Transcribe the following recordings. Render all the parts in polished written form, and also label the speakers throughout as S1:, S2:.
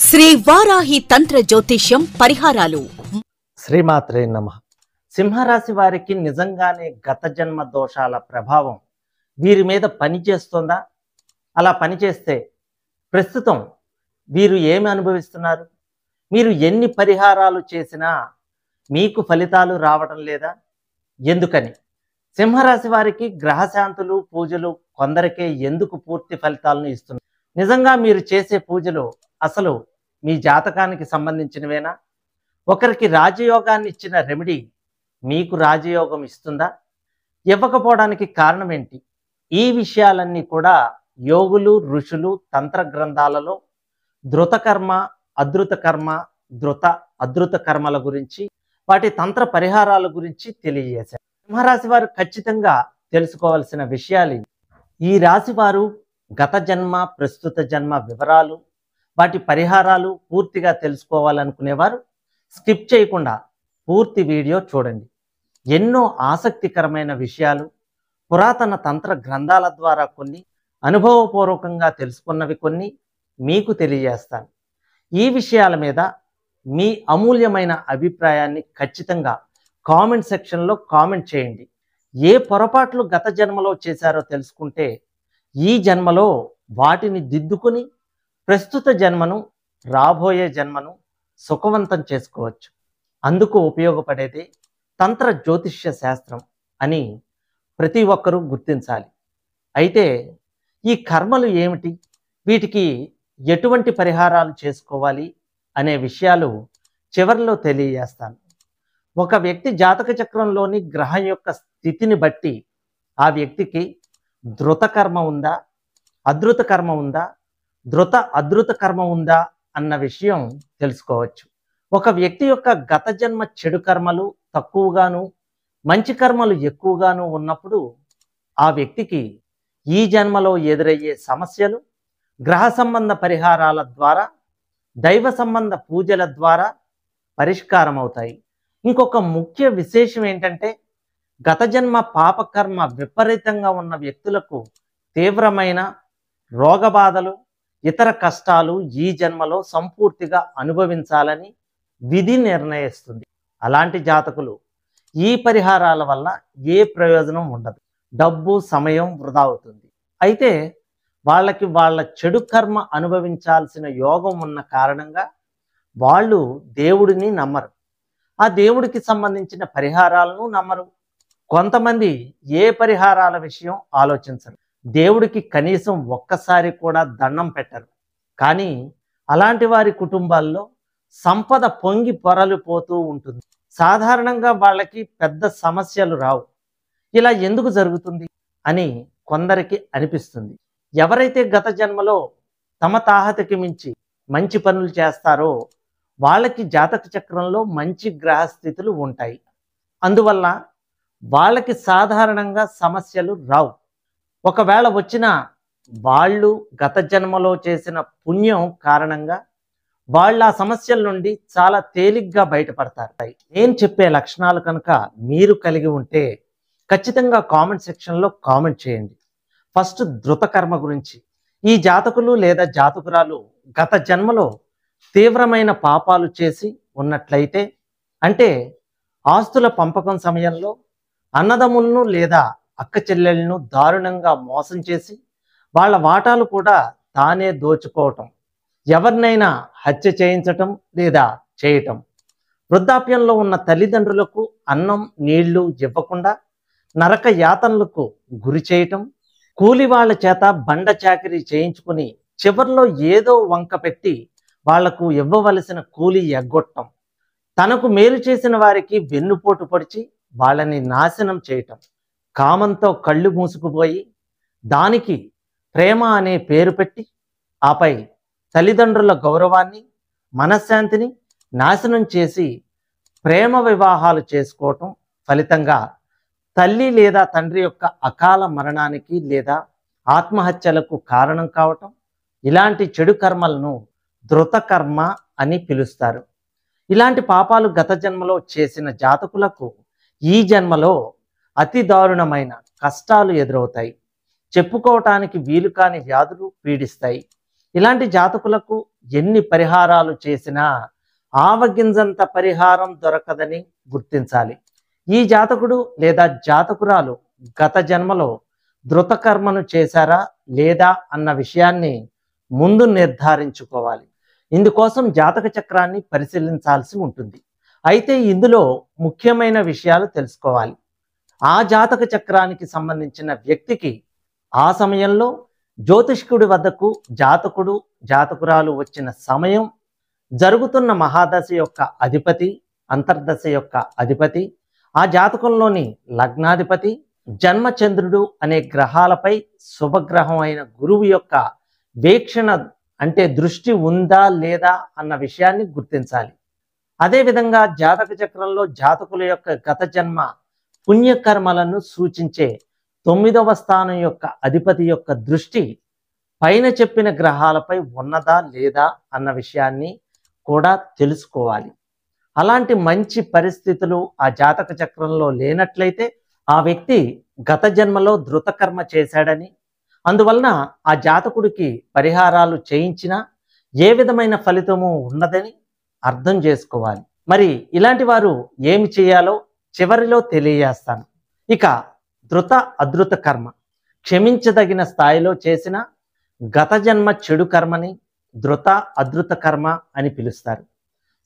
S1: శ్రీ వారాహి తంత్ర జ్యోతిష్యం పరిహారాలు.
S2: శ్రీమాత్రే నమః. సింహరాశి వారికి నిజంగానే గత జన్మ దోషాల ప్రభావం వీరి మీద పనిచేస్తుందా? అలా పనిచేస్తే ప్రస్తుతం వీరు ఏమి అనుభవిస్తున్నారు? మీరు ఎన్ని పరిహారాలు చేసినా మీకు ఫలితాలు రావడం లేదా? ఎందుకని? సింహరాశి వారికి గ్రహశాంతులు పూజలు కొందరికే ఎందుకు పూర్తి ఫలితాలను ఇస్తున్నాయి? నిజంగా మీరు చేసే పూజలు అసలు మీ జాతకానికి సంబంధించినవేనా? ఒకరికి రాజయోగాన్ని ఇచ్చిన రెమెడీ మీకు రాజయోగం ఇస్తుందా? ఇవ్వకపోవడానికి కారణం ఏంటి? ఈ విషయాలన్నీ కూడా యోగులు ఋషులు తంత్ర గ్రంథాలలో ధృతకర్మ అధృతకర్మ అధృత కర్మల గురించి వాటి తంత్ర పరిహారాల గురించి తెలియజేశారు. సింహరాశి వారు ఖచ్చితంగా తెలుసుకోవాల్సిన విషయాలు ఈ రాశి వారు గత జన్మ ప్రస్తుత జన్మ వివరాలు వాటి పరిహారాలు పూర్తిగా తెలుసుకోవాలనుకునేవారు స్కిప్ చేయకుండా పూర్తి వీడియో చూడండి. ఎన్నో ఆసక్తికరమైన విషయాలు పురాతన తంత్ర గ్రంథాల ద్వారా కొన్ని, అనుభవపూర్వకంగా తెలుసుకున్నవి కొన్ని మీకు తెలియజేస్తాను. ఈ విషయాల మీద మీ అమూల్యమైన అభిప్రాయాన్ని ఖచ్చితంగా కామెంట్ సెక్షన్లో కామెంట్ చేయండి. ఏ పొరపాట్లు గత జన్మలో చేశారో తెలుసుకుంటే ఈ జన్మలో వాటిని దిద్దుకుని ప్రస్తుత జన్మను రాబోయే జన్మను సుఖవంతం చేసుకోవచ్చు. అందుకు ఉపయోగపడేది తంత్ర జ్యోతిష్య శాస్త్రం అని ప్రతి ఒక్కరూ గుర్తించాలి. అయితే ఈ కర్మలు ఏమిటి, వీటికి ఎటువంటి పరిహారాలు చేసుకోవాలి అనే విషయాలు చివరిలో తెలియజేస్తాను. ఒక వ్యక్తి జాతక చక్రంలోని గ్రహం యొక్క స్థితిని బట్టి ఆ వ్యక్తికి ధృత కర్మ ఉందా, అధృత కర్మ ఉందా, అధృత కర్మ ఉందా అన్న విషయం తెలుసుకోవచ్చు. ఒక వ్యక్తి యొక్క గత జన్మ చెడు కర్మలు తక్కువగాను మంచి కర్మలు ఎక్కువగాను ఉన్నప్పుడు ఆ వ్యక్తికి ఈ జన్మలో ఎదురయ్యే సమస్యలు గ్రహ సంబంధ పరిహారాల ద్వారా దైవ సంబంధ పూజల ద్వారా పరిష్కారం అవుతాయి. ఇంకొక ముఖ్య విశేషం ఏంటంటే గత జన్మ పాపకర్మ విపరీతంగా ఉన్న వ్యక్తులకు తీవ్రమైన రోగబాధలు ఇతర కష్టాలు ఈ జన్మలో సంపూర్తిగా అనుభవించాలని విధి నిర్ణయిస్తుంది. అలాంటి జాతకులు ఈ పరిహారాల వల్ల ఏ ప్రయోజనం ఉండదు, డబ్బు సమయం వృధా అవుతుంది. అయితే వాళ్ళకి వాళ్ళ చెడు కర్మ అనుభవించాల్సిన యోగం ఉన్న కారణంగా వాళ్ళు దేవుడిని నమ్మరు, ఆ దేవుడికి సంబంధించిన పరిహారాలను నమ్మరు. కొంతమంది ఏ పరిహారాల విషయం ఆలోచించరు, దేవుడికి కనీసం ఒక్కసారి కూడా దండం పెట్టరు. కానీ అలాంటి వారి కుటుంబాల్లో సంపద పొంగి పొరలిపోతూ ఉంటుంది. సాధారణంగా వాళ్ళకి పెద్ద సమస్యలు రావు. ఇలా ఎందుకు జరుగుతుంది అని కొందరికి అనిపిస్తుంది. ఎవరైతే గత జన్మలో తమ తాహతకి మించి మంచి పనులు చేస్తారో వాళ్ళకి జాతక చక్రంలో మంచి గ్రహస్థితులు ఉంటాయి. అందువల్ల వాళ్ళకి సాధారణంగా సమస్యలు రావు. ఒకవేళ వచ్చినా వాళ్ళు గత జన్మలో చేసిన పుణ్యం కారణంగా వాళ్ళు ఆ సమస్యల నుండి చాలా తేలిగ్గా బయటపడతారు. నేను చెప్పే లక్షణాలు కనుక మీరు కలిగి ఉంటే ఖచ్చితంగా కామెంట్ సెక్షన్లో కామెంట్ చేయండి. ఫస్ట్ ధృత కర్మ గురించి. ఈ జాతకులు లేదా జాతకురాలు గత జన్మలో తీవ్రమైన పాపాలు చేసి ఉన్నట్లయితే, అంటే ఆస్తుల పంపకం సమయంలో అన్నదమ్ములను లేదా అక్క చెల్లెలను దారుణంగా మోసం చేసి వాళ్ళ వాటాలు కూడా తానే దోచుకోవటం, ఎవరినైనా హత్య చేయించటం లేదా చేయటం, వృద్ధాప్యంలో ఉన్న తల్లిదండ్రులకు అన్నం నీళ్లు ఇవ్వకుండా నరక యాతనలకు గురి చేయటం, కూలి వాళ్ళ చేత బండ చాకిరీ చేయించుకుని చివర్లో ఏదో వంక పెట్టి వాళ్లకు ఇవ్వవలసిన కూలి ఎగ్గొట్టం, తనకు మేలు చేసిన వారికి వెన్నుపోటు పొడిచి వాళ్ళని నాశనం చేయటం, కామంతో కళ్ళు మూసుకుపోయి దానికి ప్రేమ అనే పేరు పెట్టి ఆపై తల్లిదండ్రుల గౌరవాన్ని మనశ్శాంతిని నాశనం చేసి ప్రేమ వివాహాలు చేసుకోవటం ఫలితంగా తల్లి లేదా తండ్రి యొక్క అకాల మరణానికి లేదా ఆత్మహత్యలకు కారణం కావటం, ఇలాంటి చెడు కర్మలను ధృత కర్మ అని పిలుస్తారు. ఇలాంటి పాపాలు గత జన్మలో చేసిన జాతకులకు ఈ జన్మలో అతి దారుణమైన కష్టాలు ఎదురవుతాయి. చెప్పుకోవటానికి వీలు కాని వ్యాధులు పీడిస్తాయి. ఇలాంటి జాతకులకు ఎన్ని పరిహారాలు చేసినా ఆవగింజంత పరిహారం దొరకదని గుర్తించాలి. ఈ జాతకుడు లేదా జాతకురాలు గత జన్మలో ధృతకర్మను చేశారా లేదా అన్న విషయాన్ని ముందు నిర్ధారించుకోవాలి. ఇందుకోసం జాతక చక్రాన్ని పరిశీలించాల్సి ఉంటుంది. అయితే ఇందులో ముఖ్యమైన విషయాలు తెలుసుకోవాలి. ఆ జాతక చక్రానికి సంబంధించిన వ్యక్తికి ఆ సమయంలో జ్యోతిష్కుడి వద్దకు జాతకుడు జాతకురాలు వచ్చిన సమయం, జరుగుతున్న మహాదశ యొక్క అధిపతి, అంతర్దశ యొక్క అధిపతి, ఆ జాతకంలోని లగ్నాధిపతి, జన్మచంద్రుడు అనే గ్రహాలపై శుభగ్రహం అయిన గురువు యొక్క వీక్షణ అంటే దృష్టి ఉందా లేదా అన్న విషయాన్ని గుర్తించాలి. అదేవిధంగా జాతక చక్రంలో జాతకుల యొక్క గత జన్మ పుణ్యకర్మలను సూచించే 9వ స్థానం యొక్క అధిపతి యొక్క దృష్టి పైన చెప్పిన గ్రహాలపై ఉన్నదా లేదా అన్న విషయాన్ని కూడా తెలుసుకోవాలి. అలాంటి మంచి పరిస్థితులు ఆ జాతక చక్రంలో లేనట్లయితే ఆ వ్యక్తి గత జన్మలో ధృతకర్మ చేశాడని, అందువలన ఆ జాతకుడికి పరిహారాలు చేయించినా ఏ విధమైన ఫలితము ఉన్నదని అర్థం చేసుకోవాలి. మరి ఇలాంటి వారు ఏమి చేయాలో చివరిలో తెలియజేస్తాను. ఇక ధృత అధృత కర్మ క్షమించదగిన స్థాయిలో చేసిన గత జన్మ చెడు కర్మని ధృత అధృత కర్మ అని పిలుస్తారు.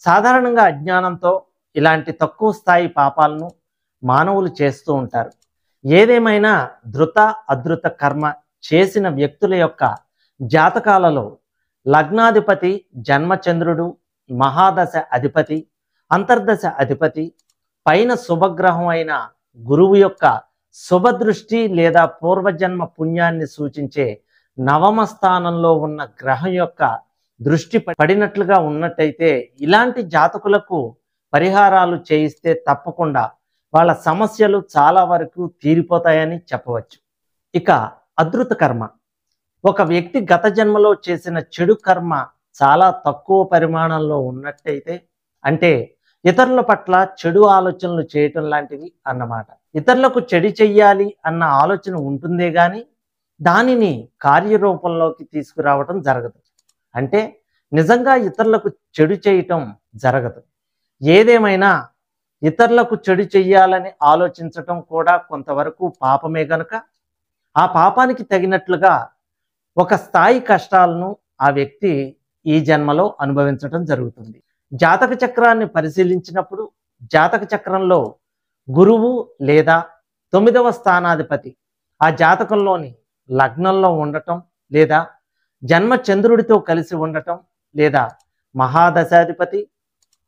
S2: సాధారణంగా అజ్ఞానంతో ఇలాంటి తక్కువ స్థాయి పాపాలను మానవులు చేస్తూ ఉంటారు. ఏదేమైనా ధృత అధృత కర్మ చేసిన వ్యక్తుల యొక్క జాతకాలలో లగ్నాధిపతి జన్మచంద్రుడు, మహాదశ అధిపతి, అంతర్దశ అధిపతి, పైన శుభగ్రహం అయిన గురువు యొక్క శుభదృష్టి లేదా పూర్వజన్మ పుణ్యాన్ని సూచించే 9వ స్థానంలో ఉన్న గ్రహం యొక్క దృష్టి పడినట్లుగా ఉన్నట్టయితే ఇలాంటి జాతకులకు పరిహారాలు చేయిస్తే తప్పకుండా వాళ్ళ సమస్యలు చాలా వరకు తీరిపోతాయని చెప్పవచ్చు. ఇక అధృత కర్మ ఒక వ్యక్తి గత జన్మలో చేసిన చెడు కర్మ చాలా తక్కువ పరిమాణంలో ఉన్నట్టయితే, అంటే ఇతరుల పట్ల చెడు ఆలోచనలు చేయటం లాంటివి అన్నమాట. ఇతరులకు చెడు చెయ్యాలి అన్న ఆలోచన ఉంటుందే కానీ దానిని కార్యరూపంలోకి తీసుకురావటం జరగదు. అంటే నిజంగా ఇతరులకు చెడు చేయటం జరగదు. ఏదేమైనా ఇతరులకు చెడు చెయ్యాలని ఆలోచించటం కూడా కొంతవరకు పాపమే గనుక ఆ పాపానికి తగినట్లుగా ఒక స్థాయి కష్టాలను ఆ వ్యక్తి ఈ జన్మలో అనుభవించటం జరుగుతుంది. జాతక చక్రాన్ని పరిశీలించినప్పుడు జాతక చక్రంలో గురువు లేదా 9వ స్థానాధిపతి ఆ జాతకంలోని లగ్నంలో ఉండటం లేదా జన్మచంద్రుడితో కలిసి ఉండటం లేదా మహాదశాధిపతి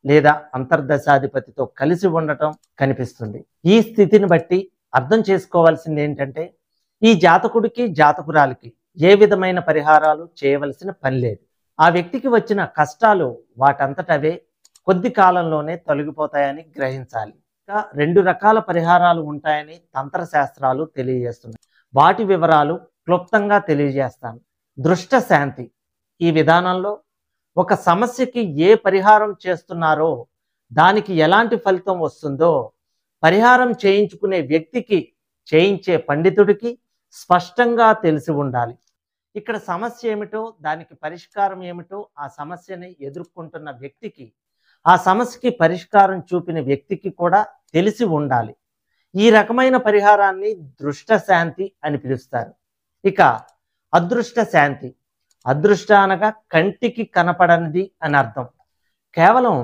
S2: లేదా అంతర్దశాధిపతితో కలిసి ఉండటం కనిపిస్తుంది. ఈ స్థితిని బట్టి అర్థం చేసుకోవాల్సింది ఏంటంటే ఈ జాతకుడికి జాతకురాలికి ఏ విధమైన పరిహారాలు చేయవలసిన పని లేదు. ఆ వ్యక్తికి వచ్చిన కష్టాలు వాటంతటవే కొద్ది కాలంలోనే తొలగిపోతాయని గ్రహించాలి. ఇంకా 2 రకాల పరిహారాలు ఉంటాయని తంత్రశాస్త్రాలు తెలియజేస్తున్నాయి. వాటి వివరాలు క్లుప్తంగా తెలియజేస్తాను. దృష్ట శాంతి ఈ విధానంలో ఒక సమస్యకి ఏ పరిహారం చేస్తున్నారో దానికి ఎలాంటి ఫలితం వస్తుందో పరిహారం చేయించుకునే వ్యక్తికి, చేయించే పండితుడికి స్పష్టంగా తెలిసి ఉండాలి. ఇక్కడ సమస్య ఏమిటో, దానికి పరిష్కారం ఏమిటో ఆ సమస్యని ఎదుర్కొంటున్న వ్యక్తికి, ఆ సమస్యకి పరిష్కారం చూపిన వ్యక్తికి కూడా తెలిసి ఉండాలి. ఈ రకమైన పరిహారాన్ని దృష్ట శాంతి అని పిలుస్తారు. ఇక అదృష్ట శాంతి, అదృష్ట అనగా కంటికి కనపడనిది అని అర్థం. కేవలం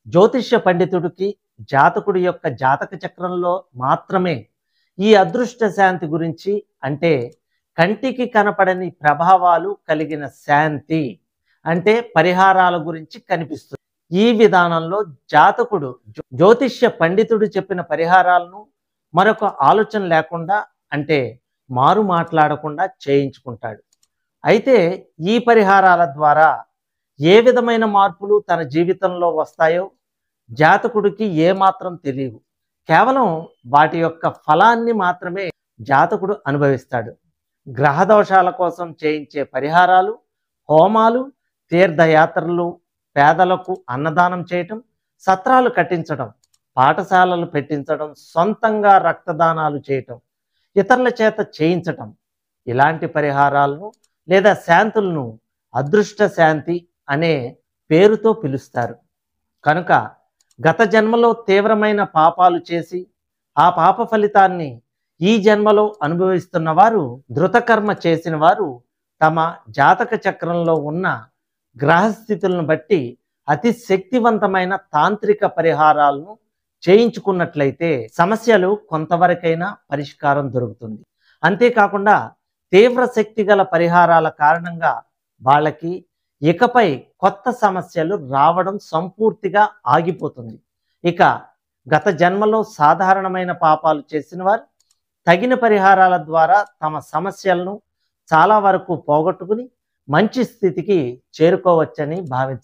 S2: జ్యోతిష్య పండితుడికి జాతకుడి యొక్క జాతక చక్రంలో మాత్రమే ఈ అదృష్ట శాంతి గురించి, అంటే కంటికి కనపడని ప్రభావాలు కలిగిన శాంతి అంటే పరిహారాల గురించి కనిపిస్తుంది. ఈ విధానంలో జాతకుడు జ్యోతిష్య పండితుడు చెప్పిన పరిహారాలను మరొక ఆలోచన లేకుండా, అంటే మారు మాట్లాడకుండా చేయించుకుంటాడు. అయితే ఈ పరిహారాల ద్వారా ఏ విధమైన మార్పులు తన జీవితంలో వస్తాయో జాతకుడికి ఏమాత్రం తెలియవు. కేవలం వాటి యొక్క ఫలాన్ని మాత్రమే జాతకుడు అనుభవిస్తాడు. గ్రహదోషాల కోసం చేయించే పరిహారాలు, హోమాలు, తీర్థయాత్రలు, పేదలకు అన్నదానం చేయటం, సత్రాలు కట్టించడం, పాఠశాలలు పెట్టించడం, సొంతంగా రక్తదానాలు చేయటం, ఇతరుల చేత చేయించటం, ఇలాంటి పరిహారాలను లేదా శాంతులను అదృష్ట శాంతి అనే పేరుతో పిలుస్తారు. కనుక గత జన్మలో తీవ్రమైన పాపాలు చేసి ఆ పాప ఫలితాన్ని ఈ జన్మలో అనుభవిస్తున్న వారు, ధృతకర్మ చేసిన వారు తమ జాతక చక్రంలో ఉన్న గ్రహస్థితులను బట్టి అతి శక్తివంతమైన తాంత్రిక పరిహారాలను చేయించుకున్నట్లయితే సమస్యలు కొంతవరకైనా పరిష్కారం దొరుకుతుంది. అంతేకాకుండా తీవ్ర శక్తి గల పరిహారాల కారణంగా వాళ్ళకి ఇకపై కొత్త సమస్యలు రావడం సంపూర్తిగా ఆగిపోతుంది. ఇక గత జన్మలో సాధారణమైన పాపాలు చేసిన వారు తగిన పరిహారాల ద్వారా తమ సమస్యలను చాలా వరకు పోగొట్టుకుని మంచి స్థితికి చేరుకోవచ్చని భావించవచ్చు.